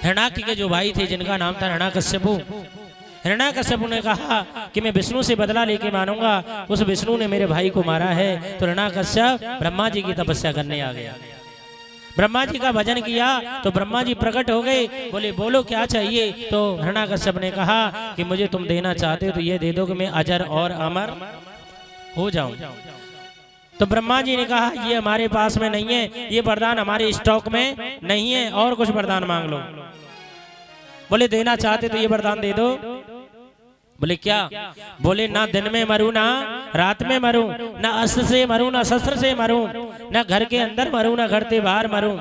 हिरण्याक्ष के जो भाई थे जिनका नाम था हिरण्याकश्यपु, हिरण्याकश्यपु ने कहा कि मैं विष्णु से बदला लेके मानूंगा, उस विष्णु ने मेरे भाई को मारा है। तो हिरण्याकश्यप ब्रह्मा जी की तपस्या करने आ गया, ब्रह्मा जी का भजन किया तो ब्रह्मा जी प्रकट हो गए, बोले बोलो क्या चाहिए। तो हिरण्याकश्यप ने कहा कि मुझे तुम देना चाहते हो तो ये दे दो कि मैं अजर और अमर हो जाऊं। तो ब्रह्मा जी ने कहा ये हमारे पास में नहीं है, ये वरदान हमारे स्टॉक में नहीं है, और कुछ वरदान मांग लो। बोले देना चाहते तो ये वरदान दे दो। बोले क्या? बोले ना दिन में मरूं ना रात में मरूं, ना अस्त्र से मरूं ना शस्त्र से मरूं, ना घर के अंदर मरूं ना घर के बाहर मरूं,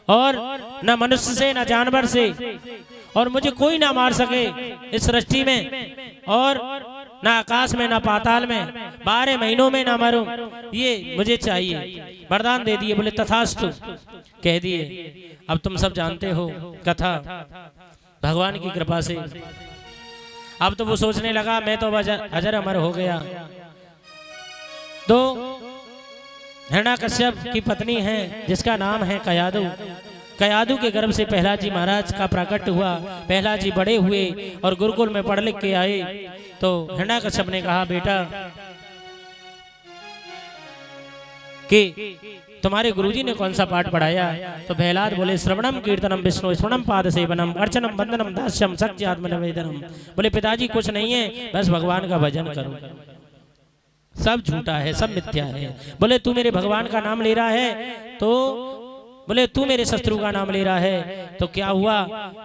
और ना मनुष्य से ना जानवर से, और मुझे कोई ना मार सके इस सृष्टि में, और ना आकाश में ना पाताल में, 12 महीनों में ना मरूं, ये मुझे चाहिए। वरदान दे दिए। बोले तथास्तु कह दिए। अब तुम सब जानते हो कथा भगवान की कृपा से। अब तो वो सोचने लगा मैं तो अजर अमर हो गया। तो हिरण्याकश्यप की पत्नी है जिसका नाम है कयादु, कयादु के गर्भ से प्रहलाद जी महाराज का प्रकट हुआ। प्रहलाद जी बड़े हुए और गुरुकुल में पढ़ लिख के आए। तो हिरण्याकश्यप ने कहा बेटा कि तुम्हारे गुरुजी ने कौन सा पाठ पढ़ाया? तो प्रहलाद बोले श्रवणम कीर्तनम विष्णु स्मरणम पाद सेवनम अर्चनम वंदनम दास्यम सत्य आत्मनिवेदनम। बोले पिताजी कुछ नहीं है, बस भगवान का भजन करो। सब झूठा है, सब मिथ्या है। बोले तू मेरे भगवान का नाम ले रहा है, तो बोले तू मेरे शत्रु का नाम ले रहा है। तो क्या हुआ?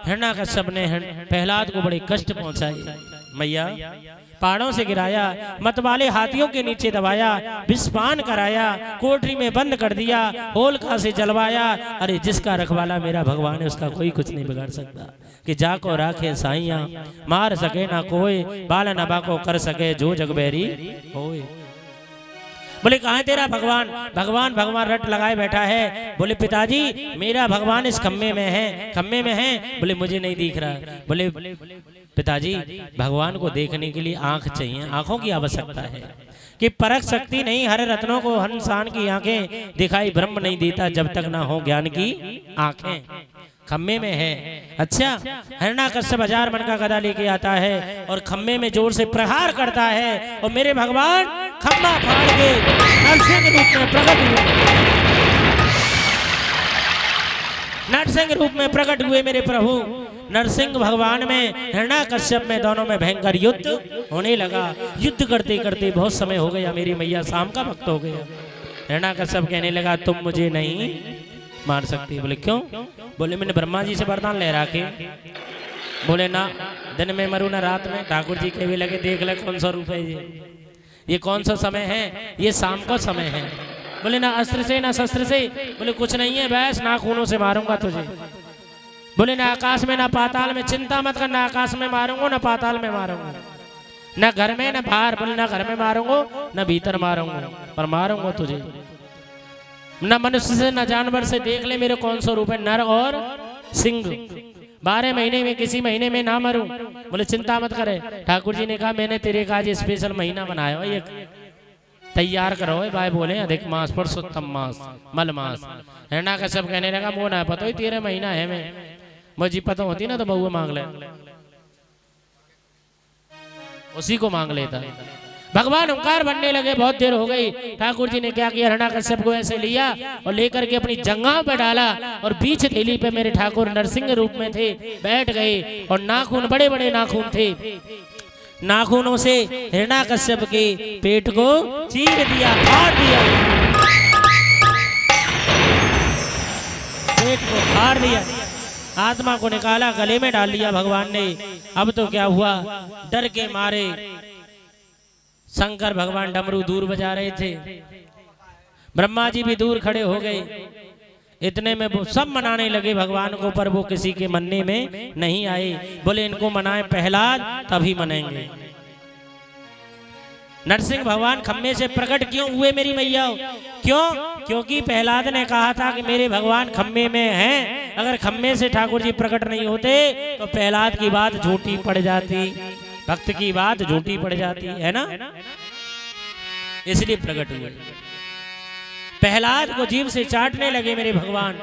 हिरण्याकश्यप ने प्रहलाद को बड़े कष्ट पहुंचाए। मैया पहाड़ों से गिराया, मतवाले हाथियों के नीचे दबाया, विषपान कराया, कोठरी में बंद कर दिया, होलिका से जलवाया। अरे जिसका रखवाला मेरा भगवान है उसका कोई कुछ नहीं बिगाड़ सकता। कि जाको राखे साइया मार सके ना कोई, बाल नबा को कर सके जो जगबैरी होए। बोले कहाँ है तेरा भगवान? भगवान भगवान रट लगाए बैठा है। बोले पिताजी मेरा भगवान इस खम्मे में है, खम्मे में है। बोले मुझे नहीं दिख रहा। बोले पिताजी भगवान को देखने के लिए आंख चाहिए, आंखों की आवश्यकता है। कि परख शक्ति नहीं हर रत्नों को इंसान की आंखें दिखाई ब्रह्म नहीं देता जब तक ना हो ज्ञान की आंखें। खम्मे में है। अच्छा हिरण्याकश्यप 1000 मन का गदा लेके आता है और खम्मे में जोर से प्रहार करता है, और मेरे भगवान खम्मा फाड़ के नरसिंह रूप में प्रकट हुए, नरसिंह रूप में प्रकट हुए मेरे प्रभु। नरसिंह भगवान में हिरण्याकश्यप में दोनों में भयंकर युद्ध होने लगा। युद्ध करते करते बहुत समय हो गया, मेरी मैया शाम का वक्त हो गया। हिरण्याकश्यप कहने लगा तुम मुझे नहीं मार सकती। बोले क्यों? बोले मैंने ब्रह्मा जी से वरदान ले रखे। बोले ना दिन में मरू ना रात में। ठाकुर जी कहने लगे देख ले कौन सा रूप है ये कौन सा समय है? ये शाम का समय है। बोले ना अस्त्र से ना शस्त्र से। बोले कुछ नहीं है बस नाखूनों से मारूंगा तुझे। बोले ना आकाश में ना पाताल में। चिंता मत करना, आकाश में मारूंगा ना पाताल में मारूंगा, ना घर में ना बाहर। बोले ना घर में मारूंगा ना भीतर मारूंगा, पर मारूंगा तुझे। न मनुष्य से न जानवर से। देख ले मेरे कौन सा रूप है, नर और सिंह। 12 महीने में किसी महीने में ना मरूं। बोले चिंता मत करे। ठाकुर जी ने कहा मैंने तेरे का आज स्पेशल महीना बनाया ये तैयार करो। भाई बोले अधिक मास पुरुषोत्तम मास मल मास। हिरण्याकश्यप कहने लगा मोह ना पता ही 13 महीना है मैं, मुझे पता होती ना तो बहुआ मांग ले, उसी को मांग लेता। भगवान ओंकार बनने लगे। बहुत देर हो गई। ठाकुर जी ने क्या किया, हिरण्याकश्यप को ऐसे लिया और लेकर के अपनी जंघा पे डाला, और बीच थैली पे मेरे ठाकुर नरसिंह रूप में थे बैठ गए, और नाखून बड़े बड़े नाखून थे। नाखूनों से हिरण्याकश्यप के पेट को चीर दिया, फाड़ दिया, पेट को फाड़ दिया, आत्मा को निकाला, गले में डाल लिया भगवान ने। अब तो क्या हुआ, डर के मारे शंकर भगवान डमरू दूर बजा रहे थे, ब्रह्मा जी भी दूर खड़े हो गए। इतने में वो सब मनाने लगे भगवान को, पर वो किसी के मनने में नहीं आए। बोले इनको मनाए प्रहलाद तभी मनेंगे। नरसिंह भगवान खम्मे से प्रकट क्यों हुए मेरी मैया? क्यों? क्योंकि प्रहलाद ने कहा था कि मेरे भगवान खम्मे में हैं। अगर खम्मे से ठाकुर जी प्रकट नहीं होते तो प्रहलाद की बात झूठी पड़ जाती, भक्त की बात झूठी पड़ जाती है ना, इसलिए प्रकट हुए। प्रहलाद को जीभ से चाटने लगे मेरे भगवान।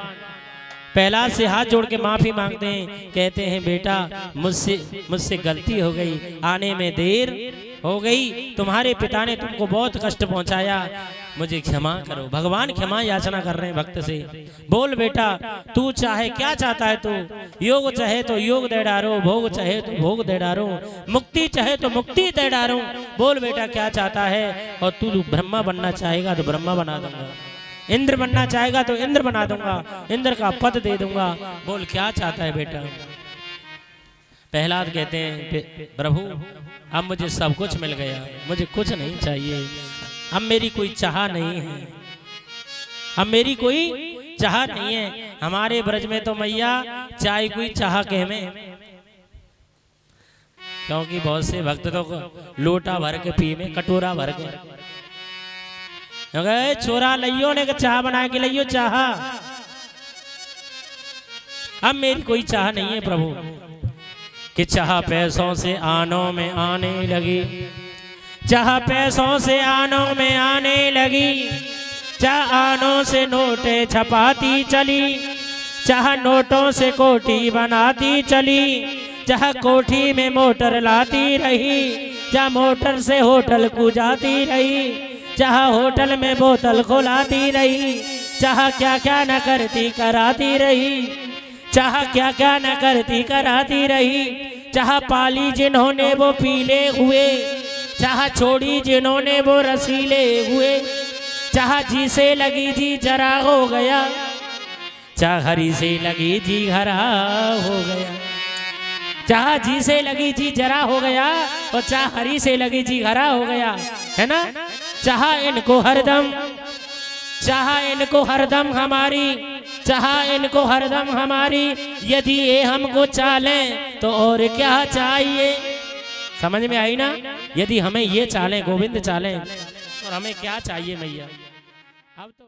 प्रहलाद से हाथ जोड़ के माफी मांगते हैं, कहते हैं बेटा मुझसे गलती हो गई, आने में देर हो गई, तुम्हारे पिता ने तुमको बहुत कष्ट पहुंचाया, मुझे क्षमा करो। भगवान क्षमा याचना कर रहे हैं भक्त से। बोल बेटा तू चाहे क्या चाहता है, तू योग चाहे तो योग दे डारो, भोग चाहे तो भोग दे डारो, मुक्ति चाहे तो मुक्ति दे डारो। बोल बेटा क्या चाहता है, और तू ब्रह्मा बनना चाहेगा तो ब्रह्मा बना दूंगा, इंद्र बनना चाहेगा तो इंद्र बना दूंगा, इंद्र का पद दे दूंगा। बोल क्या चाहता है बेटा। प्रहलाद कहते हैं प्रभु अब मुझे सब कुछ मिल गया, मुझे कुछ नहीं चाहिए, अब मेरी कोई चाह नहीं है, अब मेरी कोई चाह नहीं है। हमारे ब्रज में तो मैया चाय कोई चाह के में, क्योंकि बहुत से भक्त तो लोटा भर के पी में, कटोरा भर के, चोरा लियो ने चाह बना के लियो चाह, अब मेरी कोई चाह नहीं है प्रभु। कि चाह पैसों से आनों में आने लगी, चाह पैसों से आनों में आने लगी, चाह आनों से नोटे छपाती चली, चाह नोटों से कोठी बनाती चली, चाह कोठी में मोटर लाती रही, चाह मोटर से होटल को जाती रही, चाह होटल में बोतल खोलाती रही, चाह क्या क्या न करती कराती रही, चाह क्या क्या न करती कराती रही, चाह पाली जिन्होंने वो पीले हुए, चाह छोड़ी जिन्होंने वो रसीले हुए, चाह जी से लगी जी जरा हो गया, चाह हरी से लगी जी हरा हो गया, चाह जी से लगी जी जरा हो गया, और चाह हरी से लगी जी हरा हो गया, है ना। चाह इनको हरदम, चाह इनको हरदम हमारी, चाह इनको हरदम हमारी, यदि ये हमको चालें तो और क्या चाहिए। समझ में आई ना। यदि हमें ये चालें, गोविंद चालें, और हमें क्या चाहिए मैया। अब तो